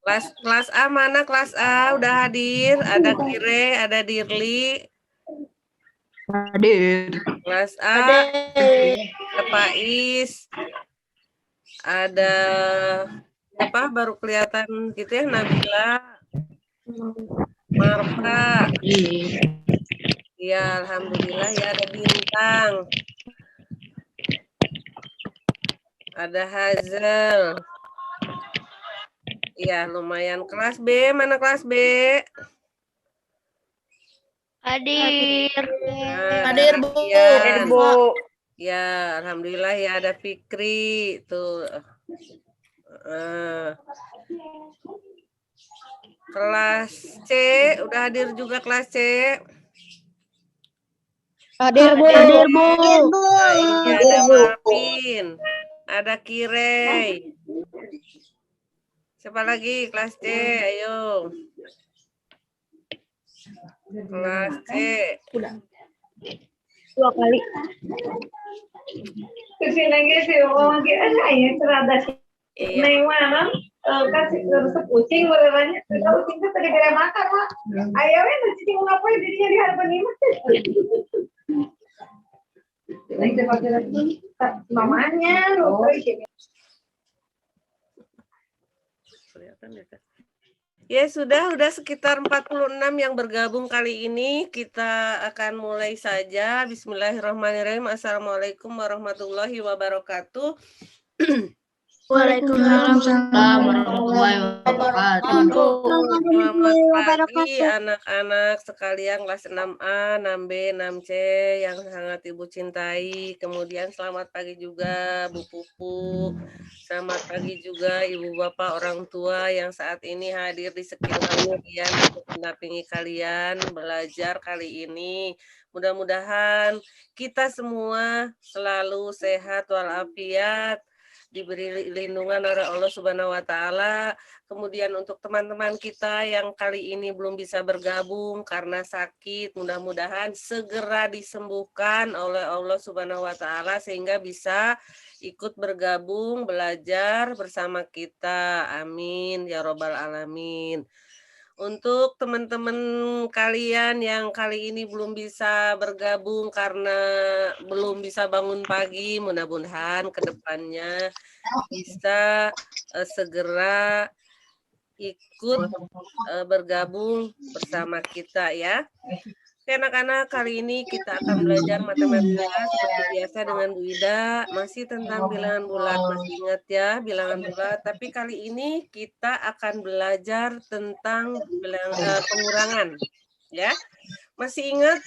Kelas A mana? Kelas A udah hadir. Ada Kire, ada Dirli. Hadir. Kelas A Hadir. ada Pais. Ada apa? Baru kelihatan gitu ya, Nabila. Marfa. Ya, alhamdulillah ya ada Bintang. Ada Hazel. Iya, lumayan. Kelas B, mana kelas B? Hadir. Nah, Hadir, Bu. Hadir, Bu. Ya, alhamdulillah ya ada Fikri tuh. Kelas C udah hadir juga kelas C. Hadir, Bu. Hadir, Bu. Nah, ini ada Marvin, ada Kirei. Siapa lagi kelas C? Ayo. Kelas C. Dua kali. Kesini sih, mau lagi saya serada sih. Neng mana? Kasih terus kucing beraranya. Kalau kucing itu tadi gara makan lah. Ayamnya nanti cing ngapain jadinya di hadapan ini? Nanti pakai lagi mamanya. Ya sudah sekitar 46 yang bergabung kali ini. Kita akan mulai saja. Bismillahirrahmanirrahim. Assalamualaikum warahmatullahi wabarakatuh. Waalaikumsalam warahmatullahi wabarakatuh. Selamat pagi anak-anak sekalian kelas 6A, 6B, 6C yang sangat Ibu cintai. Kemudian selamat pagi juga Bu Pupu. Selamat pagi juga Ibu Bapak orang tua yang saat ini hadir di sekitar kalian untuk mendampingi kalian belajar kali ini. Mudah-mudahan kita semua selalu sehat walafiat, diberi lindungan oleh Allah Subhanahu wa taala. Kemudian untuk teman-teman kita yang kali ini belum bisa bergabung karena sakit, mudah-mudahan segera disembuhkan oleh Allah Subhanahu wa taala sehingga bisa ikut bergabung belajar bersama kita. Amin ya robbal alamin. Untuk teman-teman kalian yang kali ini belum bisa bergabung karena belum bisa bangun pagi, mudah-mudahan ke depannya bisa segera ikut bergabung bersama kita ya. Oke anak-anak, kali ini kita akan belajar matematika seperti biasa dengan Bu Ida, masih tentang bilangan bulat. Masih ingat ya bilangan bulat, tapi kali ini kita akan belajar tentang pengurangan ya. Masih ingat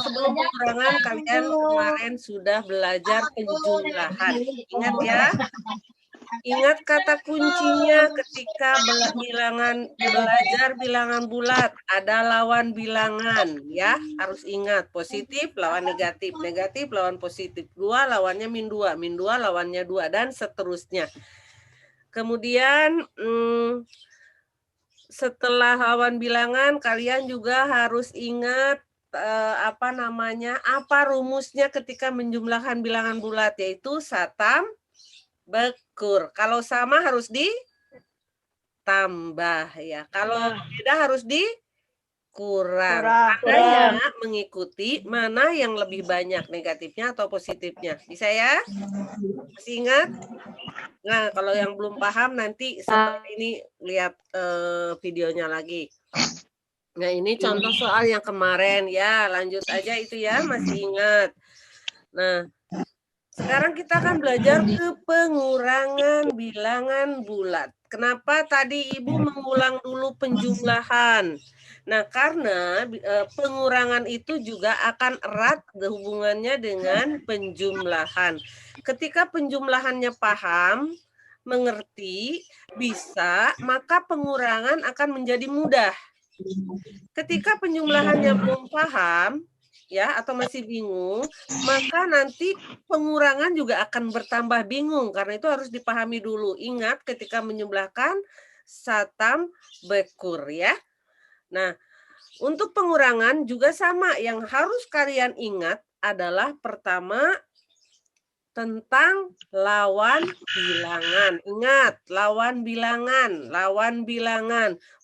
sebelum pengurangan kalian kemarin sudah belajar penjumlahan. Ingat ya? Ingat kata kuncinya ketika belajar bilangan bulat, ada lawan bilangan ya, harus ingat positif lawan negatif, negatif lawan positif, 2 lawannya min 2, min 2 lawannya 2 dan seterusnya. Kemudian setelah lawan bilangan kalian juga harus ingat apa rumusnya ketika menjumlahkan bilangan bulat, yaitu satam bekur. Kalau sama harus ditambah ya. Kalau beda harus dikurang. Makanya mengikuti mana yang lebih banyak negatifnya atau positifnya. Bisa ya? Masih ingat? Nah, kalau yang belum paham nanti setelah ini lihat videonya lagi. Nah, ini contoh soal yang kemarin ya. Lanjut aja itu ya, masih ingat. Nah, sekarang kita akan belajar ke pengurangan bilangan bulat. Kenapa tadi Ibu mengulang dulu penjumlahan? Nah, karena pengurangan itu juga akan erat hubungannya dengan penjumlahan. Ketika penjumlahannya paham, mengerti, bisa, maka pengurangan akan menjadi mudah. Ketika penjumlahannya belum paham, ya atau masih bingung, maka nanti pengurangan juga akan bertambah bingung karena itu harus dipahami dulu. Ingat ketika menjumlahkan satam bekur ya. Nah, untuk pengurangan juga sama, yang harus kalian ingat adalah pertama tentang lawan bilangan. Ingat, lawan bilangan.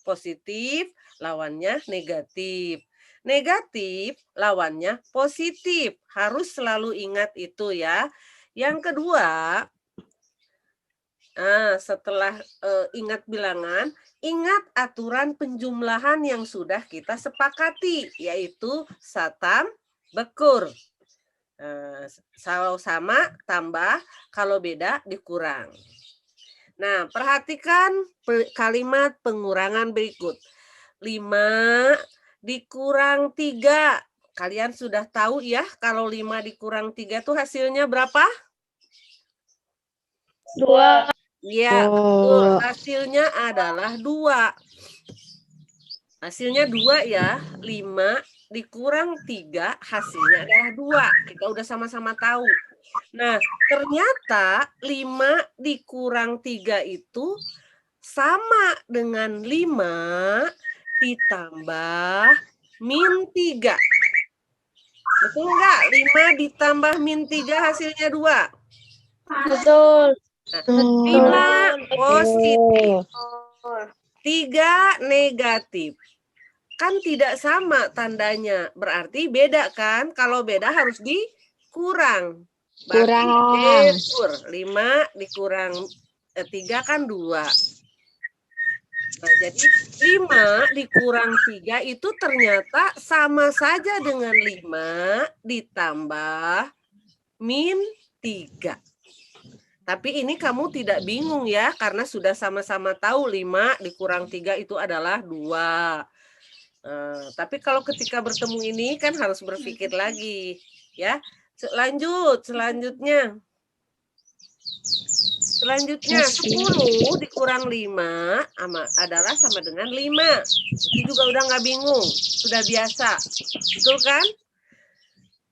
Positif, lawannya negatif. Negatif, lawannya positif. Harus selalu ingat itu ya. Yang kedua, setelah ingat bilangan, ingat aturan penjumlahan yang sudah kita sepakati, yaitu satam bekur. Kalau sama tambah, kalau beda dikurang. Nah, perhatikan kalimat pengurangan berikut. 5 dikurang 3. Kalian sudah tahu ya, kalau 5 dikurang 3 itu hasilnya berapa? 2. Ya, betul. Hasilnya adalah 2. Hasilnya 2 ya. 5 dikurang 3 hasilnya adalah 2. Kita udah sama-sama tahu. Nah, ternyata 5 dikurang 3 itu sama dengan 5 ditambah min 3. Betul nggak? 5 ditambah min 3 hasilnya 2. Betul. Nah, 5 positif. 3 negatif. Kan tidak sama tandanya. Berarti beda kan? Kalau beda harus dikurang. Berarti 5 dikurang 3 kan 2. Nah, jadi 5 dikurang 3 itu ternyata sama saja dengan 5 ditambah min 3. Tapi ini kamu tidak bingung ya, karena sudah sama-sama tahu 5 dikurang 3 itu adalah 2. Tapi kalau ketika bertemu ini kan harus berpikir lagi. Ya, selanjutnya. Selanjutnya 10 dikurang 5 adalah sama dengan 5. Itu juga udah nggak bingung, sudah biasa. Betul kan?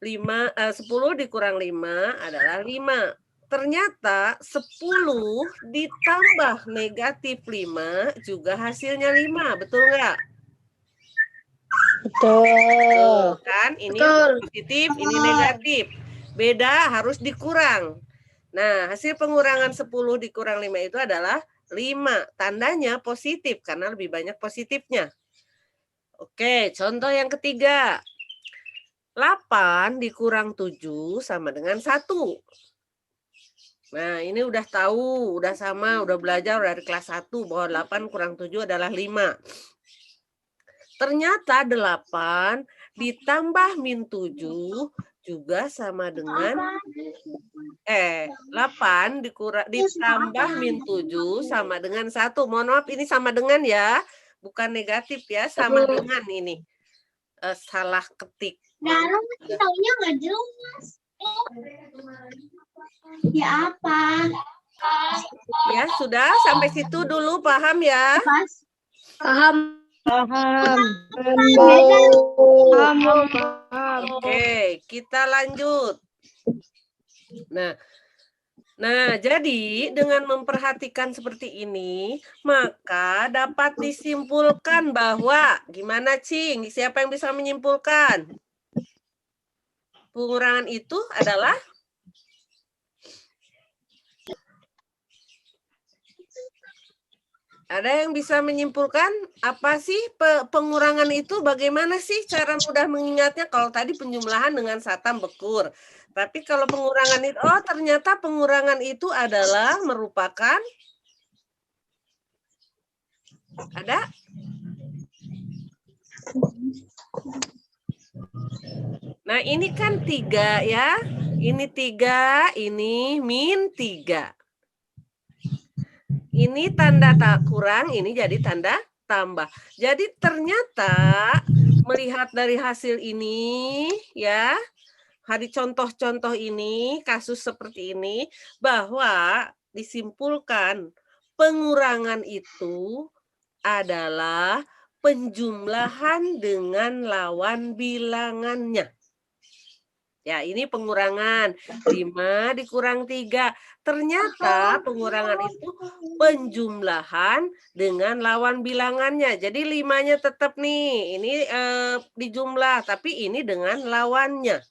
10 dikurang 5 adalah 5. Ternyata 10 ditambah negatif 5 juga hasilnya 5. Betul nggak? Betul. Kan? Ini positif, ini negatif. Beda harus dikurang. Nah, hasil pengurangan 10 dikurang 5 itu adalah 5. Tandanya positif karena lebih banyak positifnya. Oke, contoh yang ketiga. 8 dikurang 7 sama dengan 1. Nah, ini udah tahu, udah sama, udah belajar dari kelas 1 bahwa 8 kurang 7 adalah 5. Ternyata 8 ditambah min 7 juga sama dengan 8 ditambah min 7 sama dengan 1. Mohon maaf, ini sama dengan ya, bukan negatif ya, sama dengan ini. Salah ketik. Taunya nggak jelas. Ya apa? Ya, sudah sampai situ dulu, paham ya? Paham. Oke, kita lanjut. Nah, jadi dengan memperhatikan seperti ini, maka dapat disimpulkan bahwa, gimana Cing? Siapa yang bisa menyimpulkan? Pengurangan itu adalah? Ada yang bisa menyimpulkan apa sih pengurangan itu? Bagaimana sih cara mudah mengingatnya? Kalau tadi penjumlahan dengan satam bekur. Tapi kalau pengurangan itu, ternyata pengurangan itu adalah merupakan, ada? Nah, ini kan 3 ya. Ini 3, ini min 3. Ini tanda tak kurang, ini jadi tanda tambah. Jadi ternyata melihat dari hasil ini ya, hari contoh-contoh ini, kasus seperti ini, bahwa disimpulkan pengurangan itu adalah penjumlahan dengan lawan bilangannya. Ya, ini pengurangan. 5 dikurang 3. Ternyata pengurangan itu penjumlahan dengan lawan bilangannya. Jadi 5-nya tetap nih. Ini dijumlah, tapi ini dengan lawannya.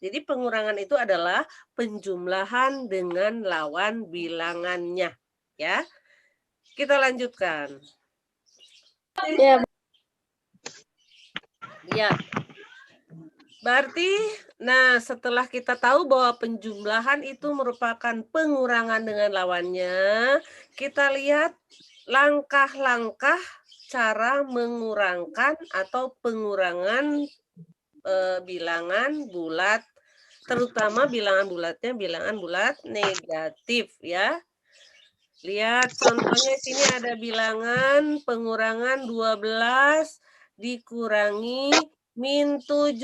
Jadi pengurangan itu adalah penjumlahan dengan lawan bilangannya. Ya, kita lanjutkan. Ya. Ya, berarti, nah setelah kita tahu bahwa penjumlahan itu merupakan pengurangan dengan lawannya, kita lihat langkah-langkah cara mengurangkan atau pengurangan bilangan bulat, terutama bilangan bulatnya bilangan bulat negatif ya. Lihat contohnya sini ada bilangan pengurangan 12 dikurangi min 7.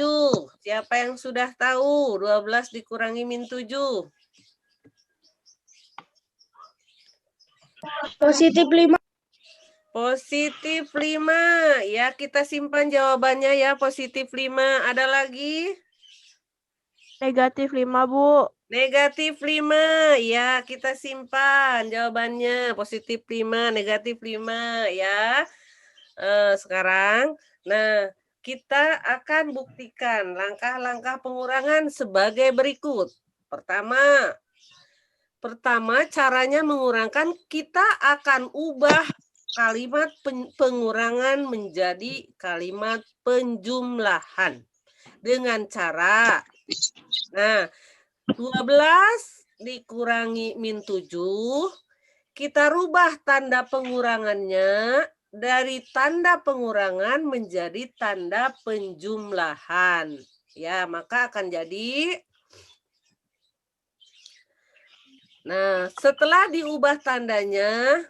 Siapa yang sudah tahu 12 dikurangi min 7? Positif 5. Positif 5. Ya, kita simpan jawabannya ya, positif 5. Ada lagi? Negatif 5, Bu. Negatif 5. Ya, kita simpan jawabannya. Positif 5, negatif 5 ya. Sekarang, nah kita akan buktikan langkah-langkah pengurangan sebagai berikut. Pertama caranya mengurangkan, kita akan ubah kalimat pengurangan menjadi kalimat penjumlahan dengan cara, nah 12 dikurangi min 7, kita rubah tanda pengurangannya dari tanda pengurangan menjadi tanda penjumlahan. Ya, maka akan jadi, nah setelah diubah tandanya,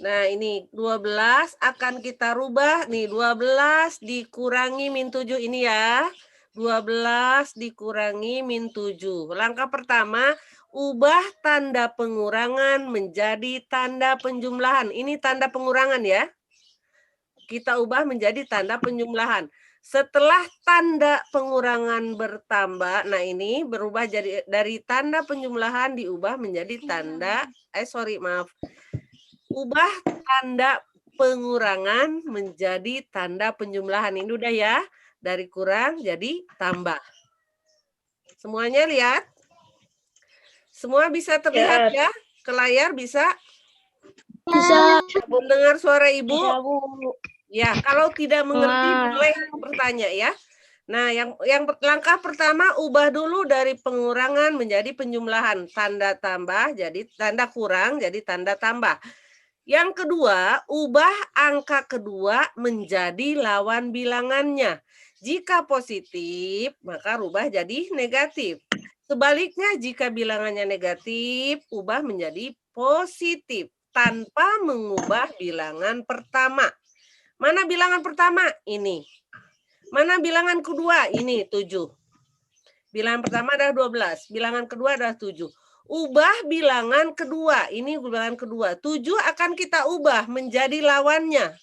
nah ini 12 akan kita rubah nih, 12 dikurangi min 7 ini ya. 12 dikurangi min 7. Langkah pertama, ubah tanda pengurangan menjadi tanda penjumlahan. Ini tanda pengurangan ya. Kita ubah menjadi tanda penjumlahan. Setelah tanda pengurangan bertambah, nah ini berubah jadi dari tanda penjumlahan diubah menjadi tanda, ubah tanda pengurangan menjadi tanda penjumlahan. Ini udah ya, dari kurang jadi tambah. Semuanya lihat? Semua bisa terlihat ya? Ke layar bisa? Bisa. Mendengar suara Ibu? Bisa, Bu. Ya, kalau tidak mengerti boleh bertanya ya. Nah, yang langkah pertama, ubah dulu dari pengurangan menjadi penjumlahan. Tanda tambah jadi tanda kurang jadi tanda tambah. Yang kedua, ubah angka kedua menjadi lawan bilangannya. Jika positif, maka rubah jadi negatif. Sebaliknya, jika bilangannya negatif, ubah menjadi positif tanpa mengubah bilangan pertama. Mana bilangan pertama? Ini. Mana bilangan kedua? Ini 7. Bilangan pertama adalah 12. Bilangan kedua adalah 7. Ubah bilangan kedua. Ini bilangan kedua. 7 akan kita ubah menjadi lawannya.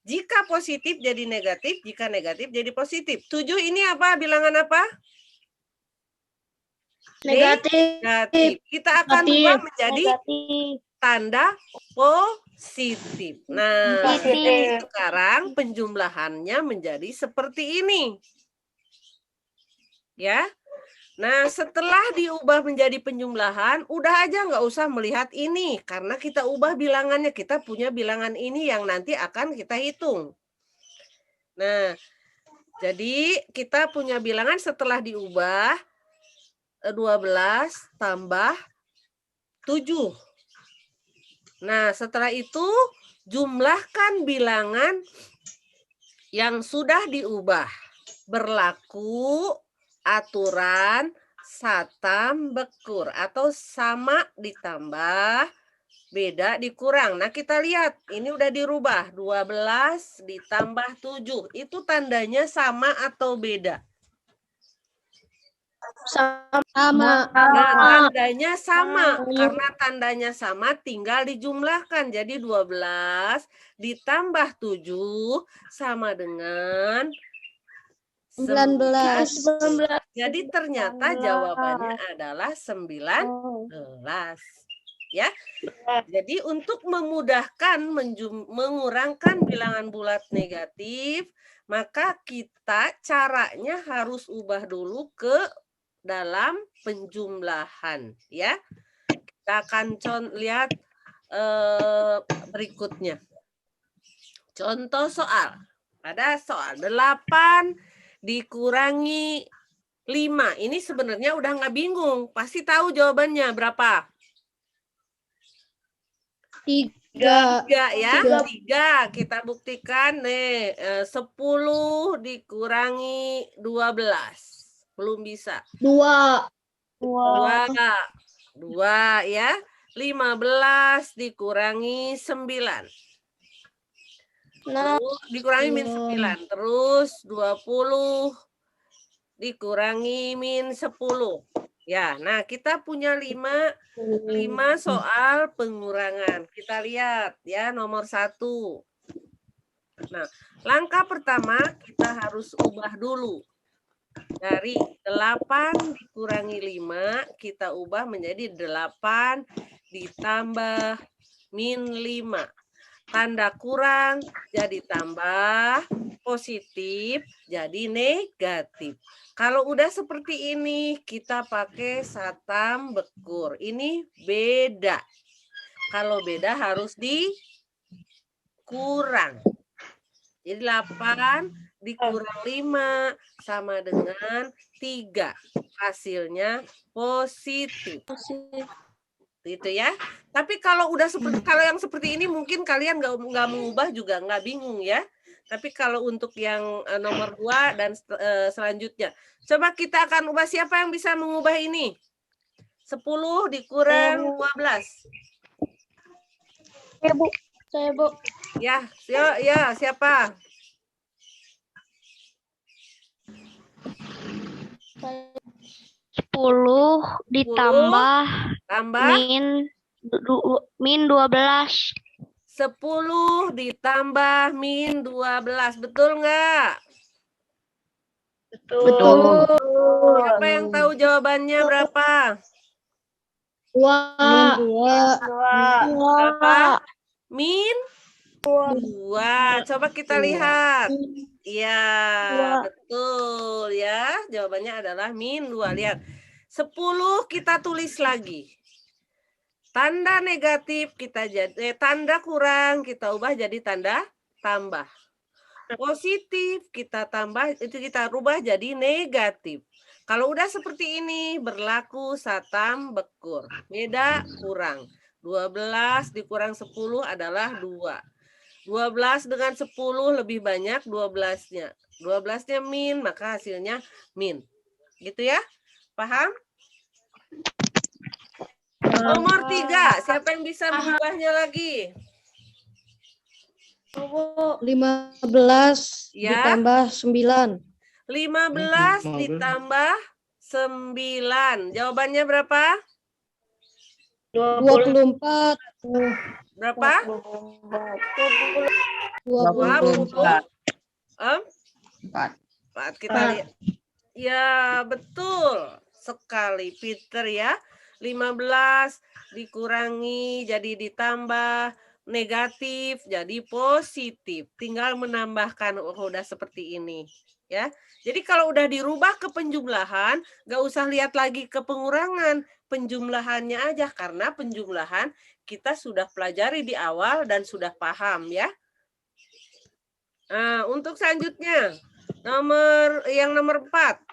Jika positif jadi negatif, jika negatif jadi positif. 7 ini apa? Bilangan apa? Negatif. Negatif. Kita akan ubah menjadi tanda positif. Nah, sekarang penjumlahannya menjadi seperti ini. Ya. Nah, setelah diubah menjadi penjumlahan, udah aja nggak usah melihat ini. Karena kita ubah bilangannya, kita punya bilangan ini yang nanti akan kita hitung. Nah, jadi kita punya bilangan setelah diubah, 12 tambah 7. Nah, setelah itu jumlahkan bilangan yang sudah diubah. Berlaku aturan satam bekur atau sama ditambah, beda dikurang. Nah, kita lihat ini udah dirubah. 12 ditambah 7. Itu tandanya sama atau beda? Sama. Nah, tandanya sama. Karena tandanya sama tinggal dijumlahkan. Jadi 12 ditambah 7 sama dengan 19. Jadi ternyata jawabannya adalah 19. ya. Jadi untuk memudahkan mengurangkan bilangan bulat negatif, maka kita caranya harus ubah dulu ke dalam penjumlahan, ya. Kita akan lihat berikutnya. Contoh soal. Pada soal 8 dikurangi 5. Ini sebenarnya udah nggak bingung. Pasti tahu jawabannya berapa? 3. 3 ya. 3. Kita buktikan nih. 10 dikurangi 12. Belum bisa. 2. 2 ya. 15 dikurangi 9. Terus dikurangi min 9. Terus 20 dikurangi min 10. Ya, nah kita punya 5 soal pengurangan. Kita lihat ya nomor 1. Nah, langkah pertama kita harus ubah dulu. Dari 8 dikurangi 5, kita ubah menjadi 8 ditambah min 5. Tanda kurang jadi tambah, positif jadi negatif. Kalau udah seperti ini, kita pakai satam bekur. Ini beda. Kalau beda harus dikurang. Jadi 8 dikurang 5 sama dengan 3. Hasilnya positif. Gitu ya. Tapi kalau udah yang seperti ini mungkin kalian nggak mengubah juga nggak bingung ya. Tapi kalau untuk yang nomor 2 dan selanjutnya, coba kita akan ubah. Siapa yang bisa mengubah ini? 10 dikurang 12. Saya, Bu. Saya, Bu. Ya, siapa? Saya. 10 ditambah min 12. 10 ditambah min 12. Betul nggak? Betul. Siapa yang tahu jawabannya berapa? 2. Berapa? Min 2. Coba kita lihat. Iya, betul ya. Jawabannya adalah min 2. Lihat. 10 kita tulis lagi. Tanda negatif kita tanda kurang kita ubah jadi tanda tambah. Positif kita tambah, itu kita rubah jadi negatif. Kalau udah seperti ini berlaku satam bekur. Beda kurang. 12 dikurang 10 adalah 2. 12 dengan 10 lebih banyak 12-nya. 12-nya min, maka hasilnya min. Gitu ya? Paham? Nomor 3. Siapa yang bisa mengubahnya lagi? 15 Ya. ditambah 9. 15 ditambah 9. Jawabannya berapa? 24. Berapa? 24. 4. Kita lihat. Ya, betul sekali Peter ya. 15 dikurangi jadi ditambah, negatif jadi positif. Tinggal menambahkan udah seperti ini ya. Jadi kalau udah dirubah ke penjumlahan, nggak usah lihat lagi ke pengurangan, penjumlahannya aja karena penjumlahan kita sudah pelajari di awal dan sudah paham ya. Nah, untuk selanjutnya nomor 4.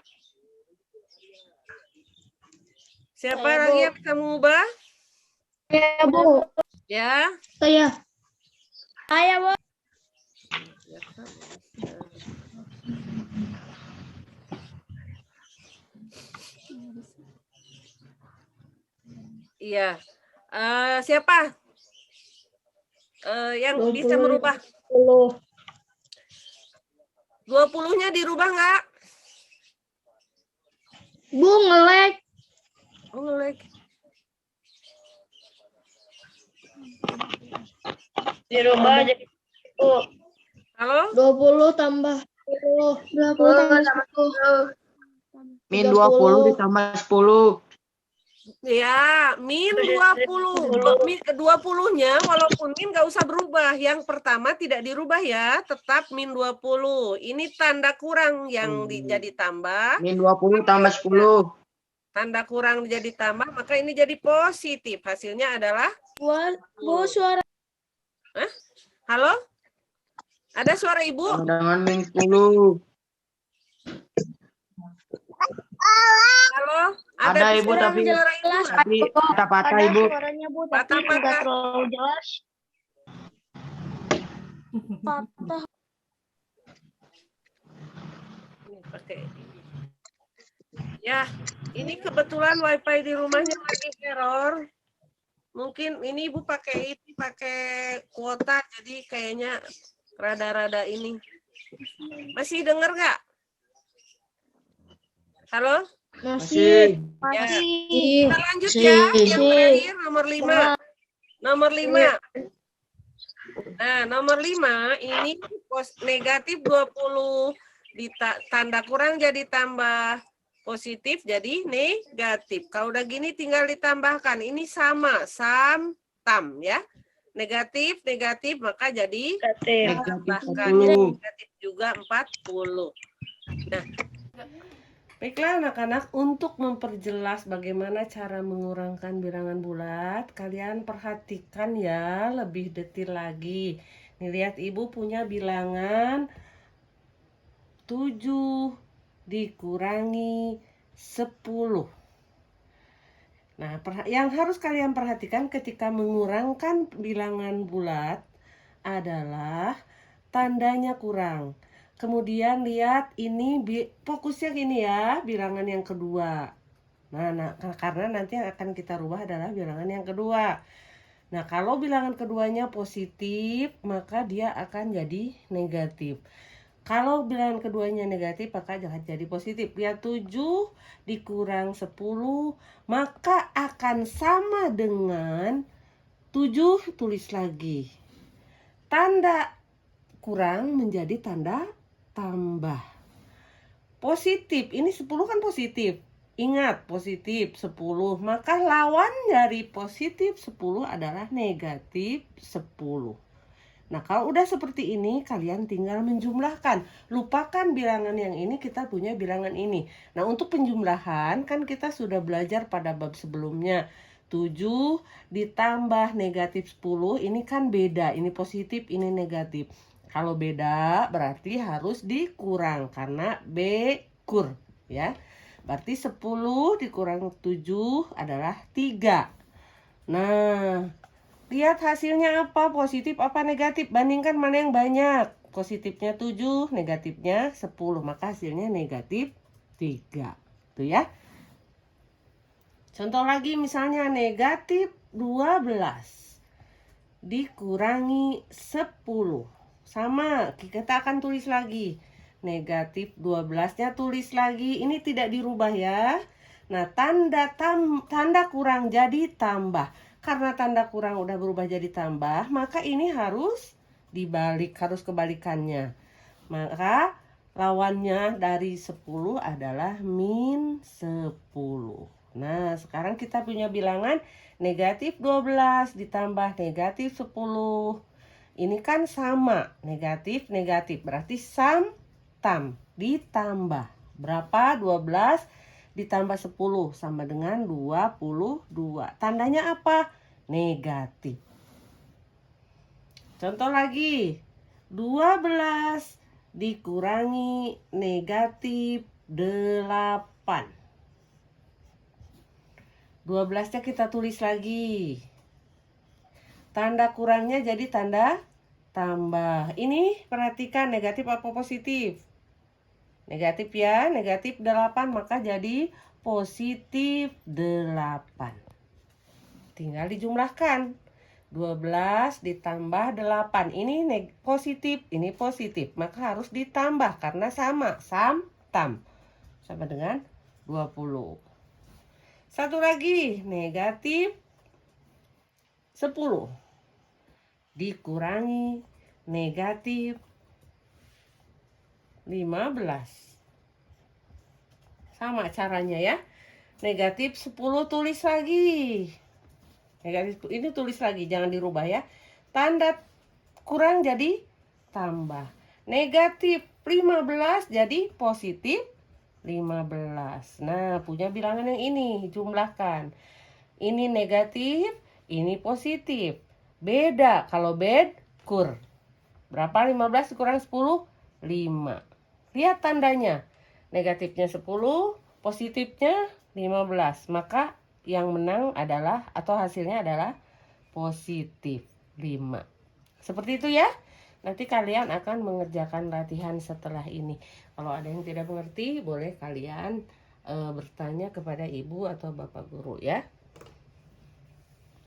Siapa lagi yang bisa mengubah? Ya, Bu. Ya. Saya, Bu. Iya. Siapa? Yang bisa merubah? 20-nya dirubah nggak? Bu, nge-lag. Oh, nge-lag. Dirubah jadi Halo? 20 tambah 10. 20 tambah 10. Min 20 ditambah 10. Ya, min 20. 20-nya walaupun min nggak usah berubah. Yang pertama tidak dirubah ya, tetap min 20. Ini tanda kurang yang jadi tambah. Min 20 tambah 10. Tanda kurang jadi tambah, maka ini jadi positif. Hasilnya adalah Bu, suara. Halo? Ada suara Ibu? Dengan min 10. Halo? Ada Ibu tapi suara Ibu? tapi patah-patah Ibu. Suaranya Bu, tapi Patah-patah. nggak terlalu jelas. Patah. Ini pakai ini. Ya, ini kebetulan WiFi di rumahnya lagi error. Mungkin ini Ibu pakai kuota, jadi kayaknya rada-rada ini. Masih dengar nggak? Halo? Masih. Ya. Masih. Kita lanjut ya. Yang terakhir nomor 5. Nomor 5. Nah, nomor 5 ini negatif 20. Tanda kurang jadi tambah. Positif jadi negatif. Kalau udah gini tinggal ditambahkan. Ini sama, tam ya. Negatif, maka jadi tambahkan negatif juga 40. Nah, baiklah anak-anak, untuk memperjelas bagaimana cara mengurangkan bilangan bulat, kalian perhatikan ya lebih detail lagi. Nih lihat Ibu punya bilangan 7 dikurangi 10. Nah, yang harus kalian perhatikan ketika mengurangkan bilangan bulat adalah tandanya kurang. Kemudian lihat ini fokusnya gini ya, bilangan yang kedua. Nah, karena nanti yang akan kita rubah adalah bilangan yang kedua. Nah, kalau bilangan keduanya positif, maka dia akan jadi negatif. Kalau bilangan keduanya negatif, maka jangan jadi positif. Ya 7 dikurang 10, maka akan sama dengan 7, tulis lagi. Tanda kurang menjadi tanda tambah. Positif, ini 10 kan positif. Ingat, positif 10, maka lawan dari positif 10 adalah negatif 10. Nah, kalau udah seperti ini, kalian tinggal menjumlahkan. Lupakan bilangan yang ini, kita punya bilangan ini. Nah, untuk penjumlahan, kan kita sudah belajar pada bab sebelumnya. 7 ditambah negatif 10, ini kan beda. Ini positif, ini negatif. Kalau beda, berarti harus dikurang, karena B-kur, ya. Berarti 10 dikurang 7 adalah 3. Nah, lihat hasilnya apa, positif apa negatif. Bandingkan mana yang banyak. Positifnya 7, negatifnya 10. Maka hasilnya negatif 3. Tuh ya. Contoh lagi misalnya negatif 12 dikurangi 10. Sama, kita akan tulis lagi. Negatif 12-nya tulis lagi. Ini tidak dirubah ya. Nah, tanda kurang jadi tambah. Karena tanda kurang udah berubah jadi tambah, maka ini harus dibalik, harus kebalikannya. Maka lawannya dari 10 adalah min 10. Nah, sekarang kita punya bilangan negatif 12 ditambah negatif 10. Ini kan sama, negatif, berarti tam, ditambah. Berapa? 12 ditambah 10 sama dengan 22. Tandanya apa? Negatif. Contoh lagi, 12 dikurangi negatif 8. 12-nya kita tulis lagi. Tanda kurangnya jadi tanda tambah. Ini perhatikan negatif apa positif? Negatif ya, negatif 8 maka jadi positif 8. Tinggal dijumlahkan. 12 ditambah 8. Ini positif, ini positif. Maka harus ditambah karena sama, tam. Sama dengan 20. Satu lagi, negatif 10 dikurangi negatif 15. Sama caranya ya. Negatif 10 tulis lagi. Negatif ini tulis lagi, jangan dirubah ya. Tanda kurang jadi tambah. Negatif 15 jadi positif 15. Nah, punya bilangan yang ini, jumlahkan. Ini negatif, ini positif. Beda, kalau kur. Berapa 15 kurang 10? 5. Lihat tandanya. Negatifnya 10, positifnya 15. Maka yang menang adalah atau hasilnya adalah positif 5. Seperti itu ya. Nanti kalian akan mengerjakan latihan setelah ini. Kalau ada yang tidak mengerti, boleh kalian bertanya kepada ibu atau bapak guru ya.